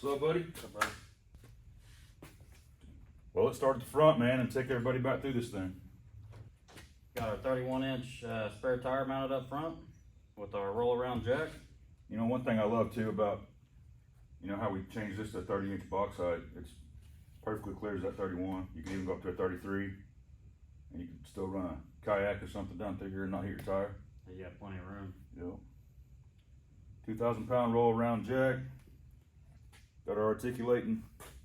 What's up, buddy? What's up, buddy? Well, let's start at the front, man, and take everybody back through this thing. Got our 31-inch spare tire mounted up front with our roll-around jack. You know, one thing I love too about, you know, how we changed this to a 30-inch box height, it's perfectly clear as that 31. You can even go up to a 33, and you can still run a kayak or something down through here and not hit your tire. You got plenty of room. Yep. 2,000-pound roll-around jack. Got our articulating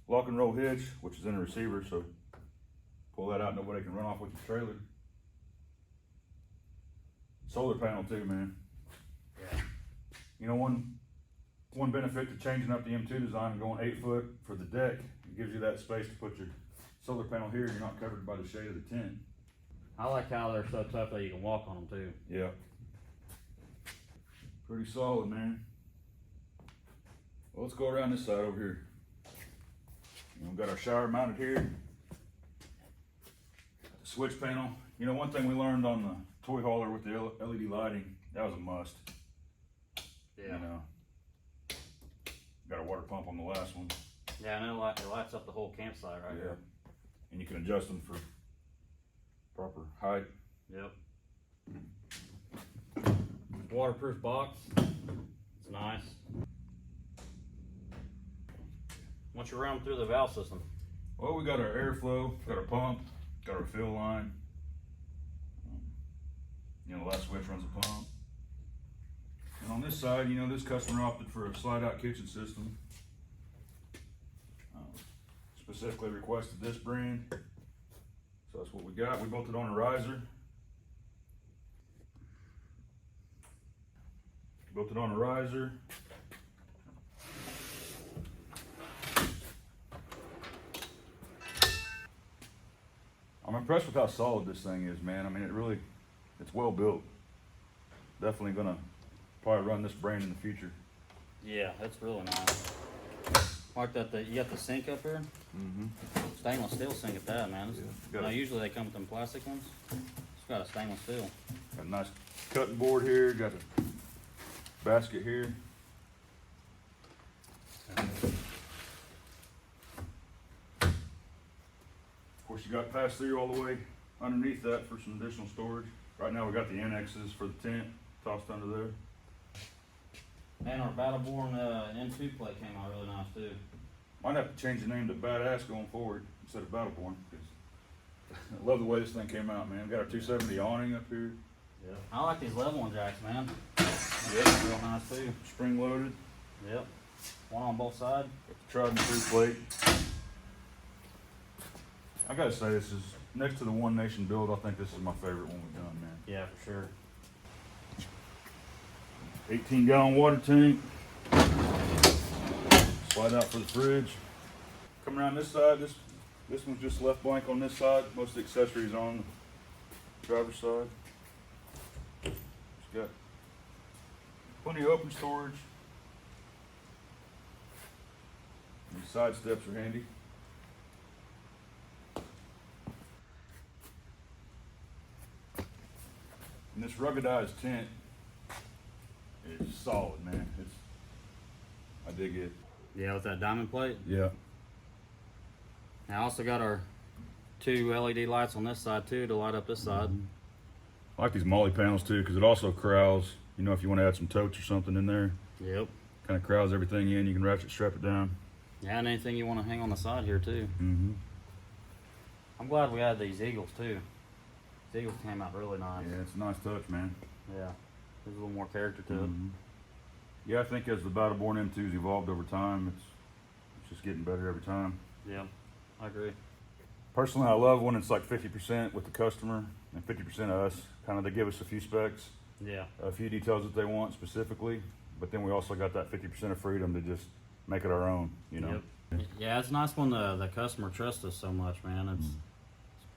lock and roll hitch, which is in the receiver, so pull that out, nobody can run off with your trailer. Solar panel too, man. Yeah. You know, one benefit to changing up the M2 design and going 8 foot for the deck, it gives you that space to put your solar panel here. You're not covered by the shade of the tent. I like how they're so tough that you can walk on them too. Yeah. Pretty solid, man. Well, let's go around this side over here. You know, we've got our shower mounted here. The switch panel. You know, one thing we learned on the toy hauler with the LED lighting, that was a must. Yeah. You know, got a water pump on the last one. Yeah, and it lights up the whole campsite right here. And you can adjust them for proper height. Yep. Waterproof box. It's nice. Once you run through the valve system. Well, we got our airflow, got our pump, got our fill line. You know, the last switch runs a pump. And on this side, you know, this customer opted for a slide-out kitchen system. Specifically requested this brand. So that's what we got. We built it on a riser. Built it on a riser. I'm impressed with how solid this thing is, man. I mean, it's well built. Definitely gonna probably run this brand in the future. Yeah, that's really nice. Like that, you got the sink up here. Stainless steel sink at that, man. Yeah, Now, usually they come with them plastic ones. It's got a stainless steel. Got a nice cutting board here. Got a basket here. Of course, you got pass through all the way underneath that for some additional storage. Right now, we got the annexes for the tent tossed under there. And our BATTLEBORN M2 plate came out really nice too. Might have to change the name to Badass going forward instead of BATTLEBORN, because I love the way this thing came out, man. We got our 270 awning up here. Yeah. I like these level one jacks, man. Yep. Real nice too. Spring loaded. Yep. One on both sides. Got the tried and true plate. I gotta say, this is next to the One Nation build. I think this is my favorite one we've done, man. Yeah, for sure. 18-gallon water tank. Slide out for the fridge. Come around this side. This one's just left blank on this side. Most of the accessories on the driver's side. It's got plenty of open storage. These side steps are handy. And this ruggedized tent is solid, man. I dig it. Yeah, with that diamond plate. Yeah. Now I also got our 2 LED lights on this side too to light up this side. I like these molly panels too, because it also corrals, you know, if you want to add some totes or something in there. Yep. Kind of corrals everything in. You can ratchet strap it down. Yeah, and anything you want to hang on the side here too. I'm glad we had these eagles too. These eagles came out really nice. Yeah, it's a nice touch, man. Yeah. There's a little more character to it. Yeah, I think as the BATTLEBORN M2's evolved over time, it's just getting better every time. Yeah, I agree. Personally, I love when it's like 50% with the customer and 50% us. Kind of they give us a few specs, Yeah. a few details that they want specifically, but then we also got that 50% of freedom to just make it our own, you know? Yep. Yeah, it's nice when the customer trusts us so much, man. It's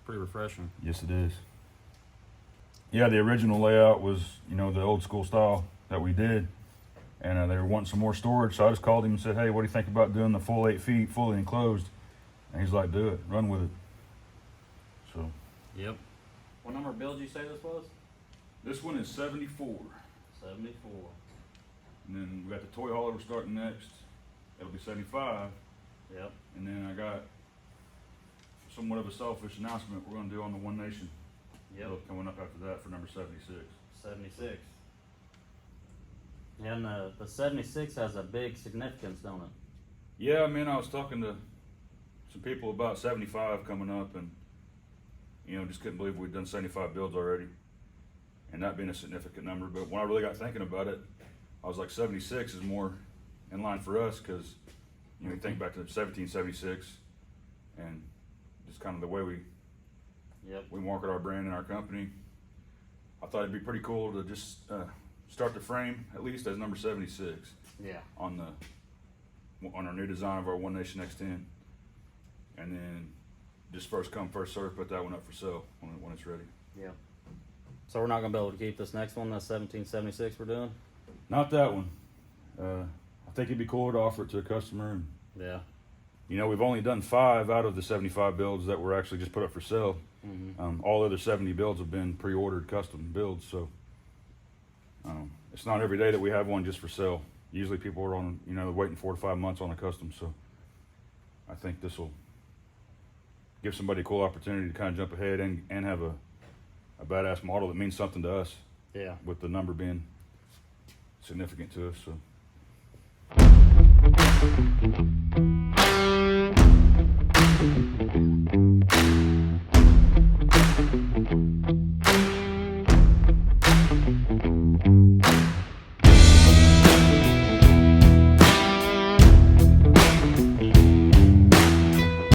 pretty refreshing. Yes, it is. Yeah, the original layout was, you know, the old school style that we did, and they were wanting some more storage, so I just called him and said, hey, what do you think about doing the full 8 feet, fully enclosed? And he's like, do it, run with it. So. Yep. What number build did you say this was? This one is 74. 74. And then we got the toy hauler we're starting next. it'll be 75. Yep. And then I got somewhat of a selfish announcement we're going to do on the One Nation Yep. build coming up after that for number 76. 76. Yeah, and the 76 has a big significance, don't it? Yeah, man, I was talking to some people about 75 coming up, and just couldn't believe we'd done 75 builds already, and that being a significant number. But when I really got thinking about it, I was like, 76 is more in line for us because you think back to 1776 and just kind of the way we market our brand and our company. I thought it'd be pretty cool to just start the frame at least as number 76. Yeah. On our new design of our One Nation X10, and then just first come first serve, put that one up for sale when it's ready. Yeah. So we're not gonna be able to keep this next one, the 1776 we're doing. Not that one. I think it'd be cool to offer it to a customer, and Yeah. we've only done 5 out of the 75 builds that were actually just put up for sale. Mm-hmm. All other 70 builds have been pre-ordered custom builds, so it's not every day that we have one just for sale. Usually people are on, waiting 4 to 5 months on a custom, so I think this will give somebody a cool opportunity to kind of jump ahead and have a badass model that means something to us, Yeah. with the number being significant to us. So.